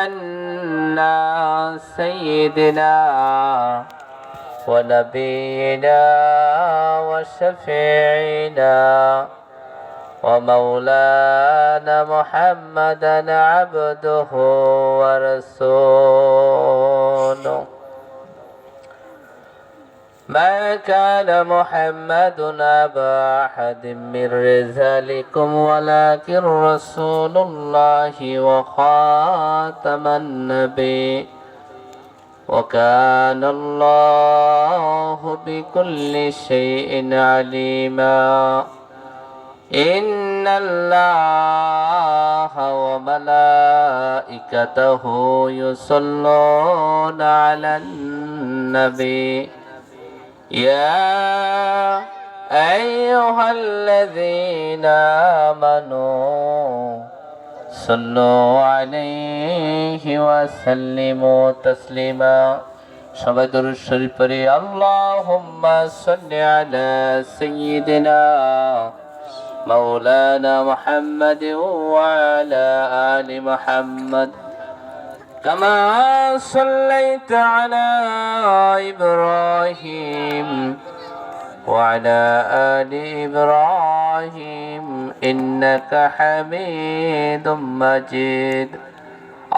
أن سيدنا ونبينا وشفيعنا ومولانا محمدا عبده ورسوله. ما كان محمد أبا أحد من رجالكم ولكن رسول الله وخاتم النبي وكان الله بكل شيء عليما. إن الله وملائكته يصلون على النبي يا أيها الذين آمنوا صلوا عليه وسلموا تسليما. সবাই দরুদ শরীফ পড়ি। আল্লাহুম্মা সাল্লি আলা সাইয়্যিদিনা মাওলানা মুহাম্মাদ ওয়া আলা আলি মুহাম্মাদ كما صليت على إبراهيم وعلى آل إبراهيم إنك حميد مجيد.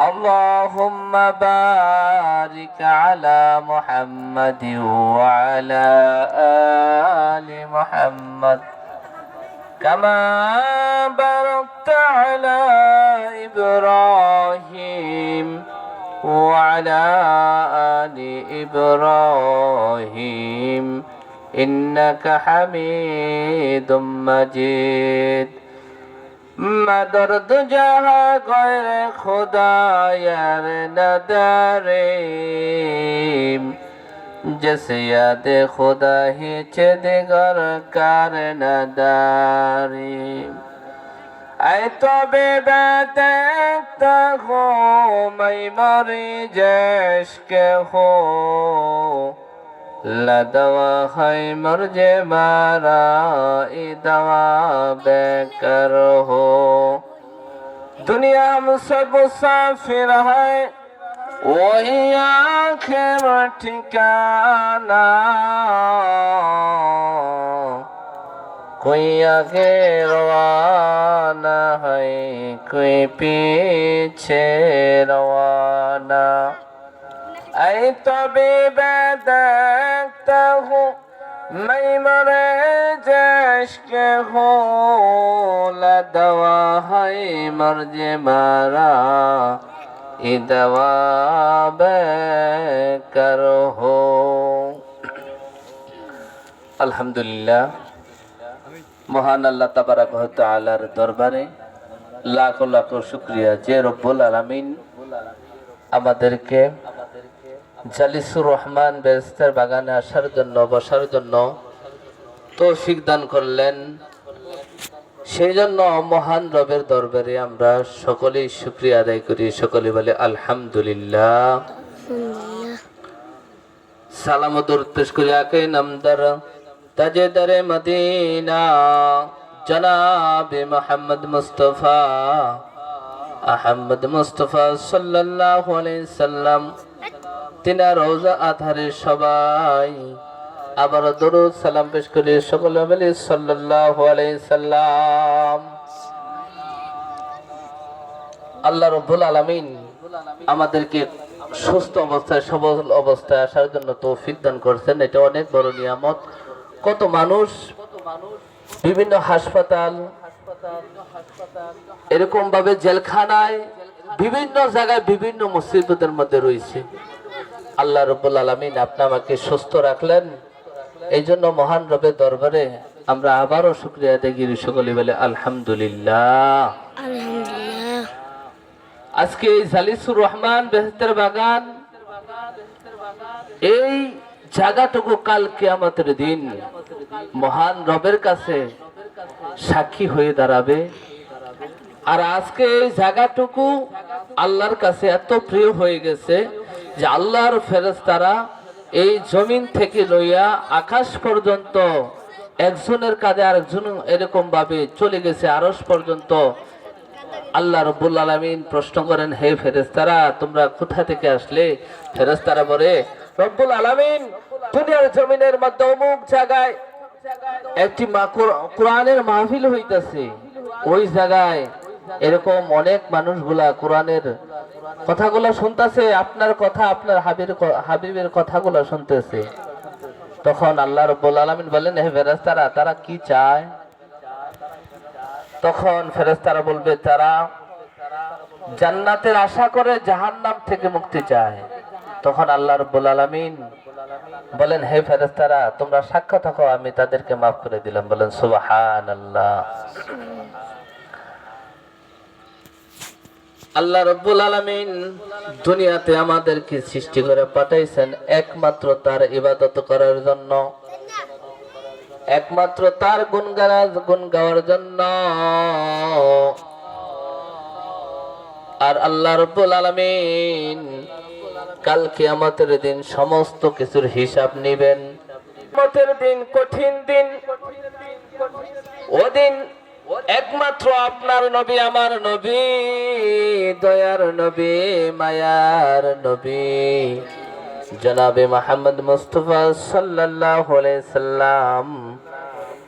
اللهم بارك على محمد وعلى آل محمد كما باركت على إبراهيم وعلى آل إبراهيم إنك حميد مجيد. مدرد جہاں غیر خدا یار نداریم جیسے یاد خدا هیچ دیگر کار نداریم. ای تو بے دیکھتا ہو میں مری جشک ہو لدوا ہے مرج مارا ای دوا بیکر ہو. دنیا ہم سب مسافر ہے وہی آخر ٹھکانا. کوئی آگے روانہ ہے کوئی پیچھے روانہ. اے طبیب دیکھتا ہوں میں مرے جشک ہوں لدوا ہے مرج مارا ای دوا بیکر ہو. আলহামদুলিল্লাহ, মহান আল্লাহ তাবারাক ওয়া তাআলার দরবারে লাখো লাখো শুকরিয়া যে রব্বুল আলামিন আমাদেরকে জালিসুর রহমান বেহেশতের বাগানে আসার জন্য বসার জন্য তৌফিক দান করলেন। সেই জন্য মহান রবের দরবারে আমরা সকলেই শুকরিয়া আদায় করি। সকলে বলে আলহামদুলিল্লাহ। সালাম ও দরুদ পেশ করি আকে নামদার তাজেদারে মদিনা জনাবে মুহাম্মদ মুস্তাফা আহমদ মুস্তাফা সাল্লাল্লাহু আলাইহি সাল্লাম তিনার রওজা আধারে সবাই আবার দরুদ সালাম পেশ করি। সকলে বলি সাল্লাল্লাহু আলাইহি সাল্লাম। আল্লাহ রাব্বুল আলামিন আমাদেরকে সুস্থ অবস্থায় সবল অবস্থায় আসার জন্য তৌফিক দান করছেন। এটা অনেক বড় নিয়ামত। কত মানুষ বিভিন্ন হাসপাতাল এরকম ভাবে জেলখানায় বিভিন্ন জায়গায় বিভিন্ন মুসিবতের মধ্যে রয়েছে। আল্লাহ রাব্বুল আলামিন আপনি আমাকে সুস্থ রাখলেন, এই জন্য মহান রবের দরবারে আমরা আবারও শুকরিয়া আদায় করি। সকলে বলে আলহামদুলিল্লাহ। আজকে এই জালিসুর রহমান বেহেশতের বাগান এই জায়গাটুকু কাল কিয়ামতের দিন মহান রবের কাছে সাক্ষী হয়ে দাঁড়াবে। আর আজকে এই জায়গাটুকু আল্লাহর কাছে এত প্রিয় হয়ে গেছে যে আল্লাহর ফেরেশতারা এই জমিন থেকে লইয়া আকাশ পর্যন্ত একজনের কাঁধে আরেকজন এরকম ভাবে চলে গেছে আরশ পর্যন্ত। আল্লাহ রাব্বুল আলামিন প্রশ্ন করেন, হে ফেরেশতারা তোমরা কোথা থেকে আসলে? ফেরেশতারা বলে, রব্বুল আলামিন দুনিয়ার জমিনের মধ্যে অমুক জায়গায় একটি কোরআনের মাহফিল হইতাছে, ওই জায়গায় এরকম অনেক মানুষগুলা কোরআনের কথাগুলো শুনতেছে, আপনার কথা, আপনার হাবিবের কথাগুলো শুনতেছে। তখন আল্লাহ রাব্বুল আলামিন বলেন, হে ফেরেশতারা তারা কি চায়? তখন ফেরেশতারা বলবে, তারা জান্নাতের আশা করে জাহান্নাম থেকে মুক্তি চায়। তখন আল্লাহ রাব্বুল আলামিন বলেন, হে ফেরেশতারা তোমরা সাক্ষ্য থাকো, আমি তাদেরকে মাফ করে দিলাম। বলেন সুবহানাল্লাহ। আল্লাহ রাব্বুল আলামিন দুনিয়াতে আমাদেরকে সৃষ্টি করে পাঠাইছেন একমাত্র তার ইবাদত করার জন্য, একমাত্র তার গুণ গাওয়ার জন্য। আর আল্লাহ রাব্বুল আলামিন কাল কিয়ামতের দিন সমস্ত কিছুর হিসাব নেবেন। কিয়ামতের দিন কঠিন দিন, ওদিন একমাত্র আপনার নবী, আমার নবী, দয়ার নবী, মায়ার নবী জনাবে মুহাম্মদ মুস্তাফা সাল্লাল্লাহু আলাইহি সাল্লাম,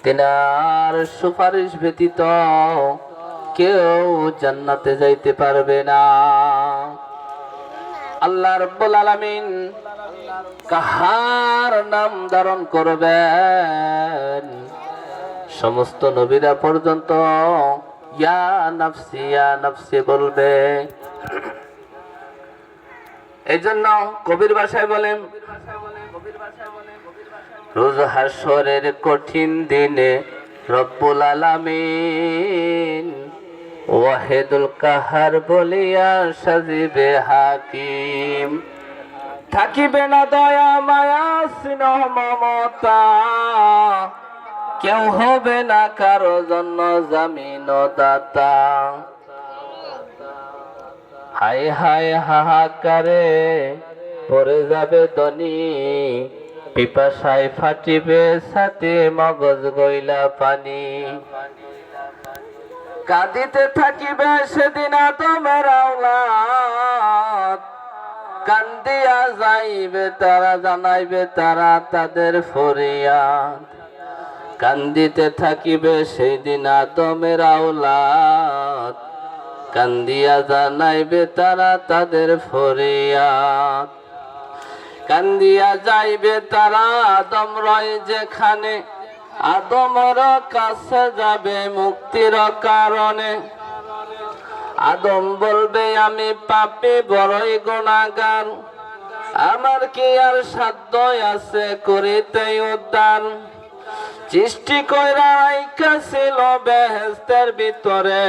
তিনার সুপারিশ ব্যতীত কেউ জান্নাতে যাইতে পারবে না। আল্লাহ রাব্বুল আলামিন কাহার নাম ধারণ করবেন? সমস্ত নবীরা পর্যন্ত ইয়া নাফসি বলবে। এই জন্য কবির ভাষায় বলেন, রোজ হাসরের কঠিন দিনে রব্বুল আলামিন ওয়াহিদুল কাহার বলিয়া সাজিবে হাকিম। থাকিবে না দয়া মায়া স্নেহ মমতা, কেউ হবে না কারো জন্য জামিন দাতা। হায় হায় হাহাকারে পড়ে যাবে ধনী, পিপাসায় ফাটিবে ছাতি মগজ গইলা পানি। কাঁদিতে থাকিবে সেদিন আদমের আওলাদ, কান্দিয়া যাইবে তারা, জানাইবে তারা তাদের ফরিয়াদ। কান্দিতে থাকিবে সেই দিন আদমের আওলাদ, কান্দিয়া জানাইবে তারা তাদের ফরিয়াদ। কান্দিয়া যাইবে তারা আদম রয় যেখানে, আদমর কাছে যাবে মুক্তির কারণে। আদম বলবে আমি পাপী বড়ই গুনাহগার, আমার কি আর সাধ্য আছে করিতে উদ্ধার। সৃষ্টি কইরা রাইখা ছিল বেহেশতের ভিতরে,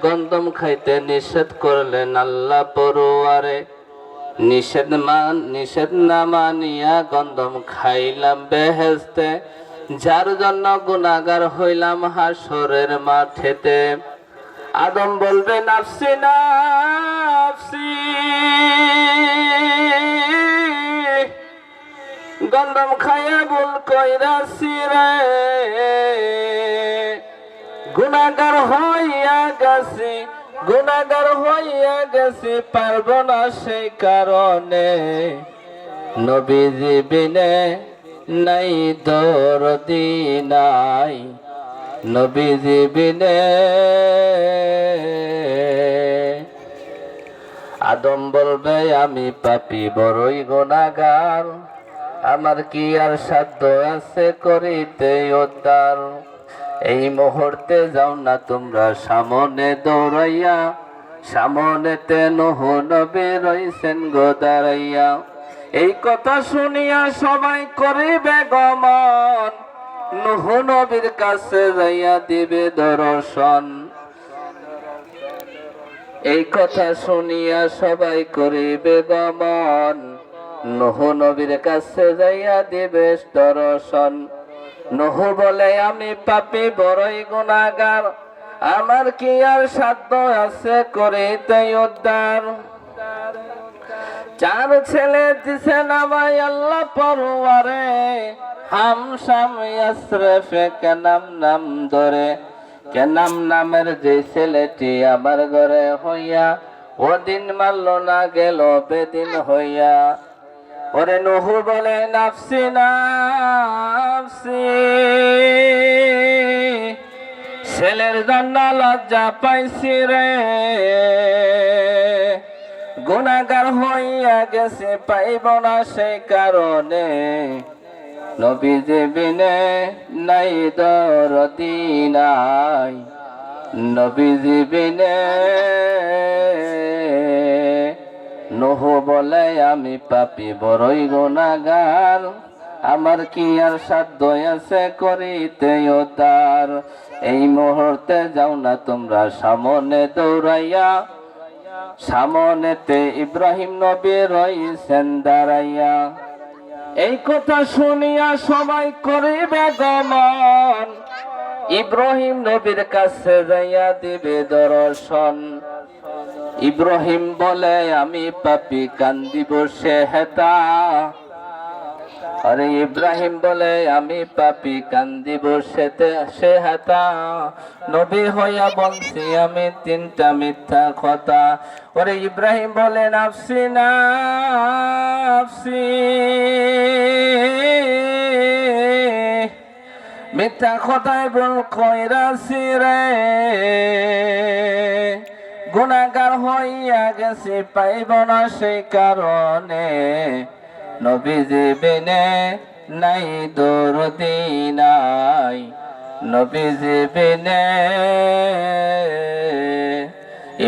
গন্ধম খাইতে নিষেধ করলেন আল্লাহ পরোয়ারে। নিষেধ না মানিয়া গন্ধম খাইলাম বেহেশতে, যার জন্য গুনাহগার হইলাম হাসরের মাঠেতে। আদম বলবে নাফসি নাফসি, গন্ধম খাইয়া ভুল কইরাছি রে, গুনাহগার হইয়া গেছি, গুনাহগার হইয়া গেছি, পারব না সেই কারণে। নবীজি বিনে নাই দরদি নাই, নবীজি বিনে। আদম বলবে আমি পাপী বড়ই গুনাহগার, আমার কি আর সাধ্য আছে করিতে উদ্ধার। এই মুহূর্তে যাও না তোমরা সামনে দৌড়াইয়া, সামনেতে নূহ নবী রইছেন গো দাঁড়াইয়া। এই কথা শুনিয়া সবাই করিবে গমন, নূহ নবীর কাছে যাইয়া দিবে দর্শন। এই কথা শুনিয়া সবাই করিবে গমন, নূহ নবীর কাছে যাইয়া দিবে দর্শন। নূহ বলে আমি পাপী বড়ই গুনাহগার, আমার কি আর সাধ্য আছে করিতে উদ্ধার। চার ছেলে দিছেন আমায় আল্লাহ পরওয়ারে, হামশাম ইয়াসরিফে নাম নাম ধরে। কেনাম নামের যে ছেলেটি আমার ঘরে হইয়া ওদিন মারল না গেল বেদিন হইয়া। ওরে নুহু বলে নাফসি নাফসি, ছেলের জন্য লজ্জা পাইছি রে, গুনাহগার হইয়া গেছে পাইব না সেই কারণে, নবীজি বিনে নাই দরদি নাই, নবীজি বিনে। নুহু বলে আমি পাপী বড়ই গুনাহগার, আমার কি আর সাধ্য আছে করিতে উদ্ধার। এই মুহূর্তে যাও না তোমরা সামনে দৌড়াইয়া, সামনেতে ইব্রাহিম নবী রইছেন দাঁড়াইয়া। এই কথা শুনিয়া সবাই করিবে গমন, ইব্রাহিম নবীর কাছে যাইয়া দিবে দর্শন। ইব্রাহিম বলে আমি পাপী কান্দিব সে হেতা, আরে ইব্রাহিম বলে আমি পাপী কান্দিব সে হেতা, নবী হইয়া বলছি আমি তিনটা মিথ্যা কথা। ওরে ইব্রাহিম বলে নাফসি নাফসি, মিথ্যা কথায় বল কইরাছি রে, গুনাহগার হইয়া গেছি পাইব না সেই কারণে, নবীজি বিনে নাই দরদি নাই, নবীজি বিনে।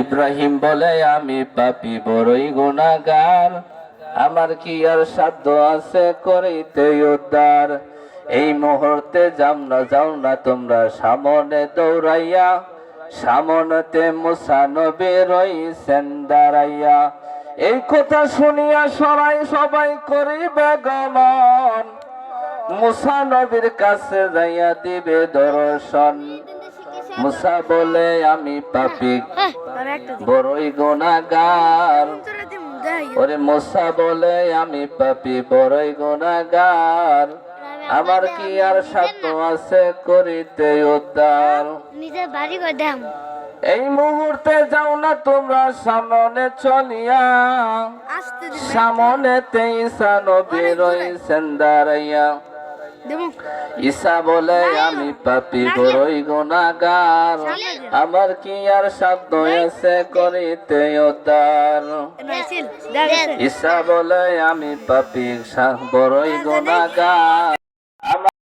ইব্রাহিম বলে আমি পাপী বড়ই গুনাহগার, আমার কি আর সাধ্য আছে করিতে উদ্ধার। এই মুহূর্তে যাও না তোমরা সামনে দৌড়াইয়া, সামনেতে মুসা নবী রইছেন দাঁড়াইয়া। এই কথা শুনিয়া সবাই করিবে গমন, মুসা নবীর কাছে যাইয়া দিবে দর্শন। মুসা বলে আমি পাপী বড়ই গুনাহগার, ওরে মুসা বলে আমি পাপী বড়ই গুনাহগার, আমার কি আর সাধ্য আছে করিতে উদ্ধার। এই মুহূর্তে যাও না তোমরা সামনে চলিয়া, সামনেতে ঈসা নবী রইছেন দাঁড়াইয়া। ঈসা বলে আমি পাপী বড়ই গুনাহগার, আমার কি আর সাধ্য আছে করিতে উদ্ধার। ঈসা বলে আমি পাপী বড়ই গুনাহগার।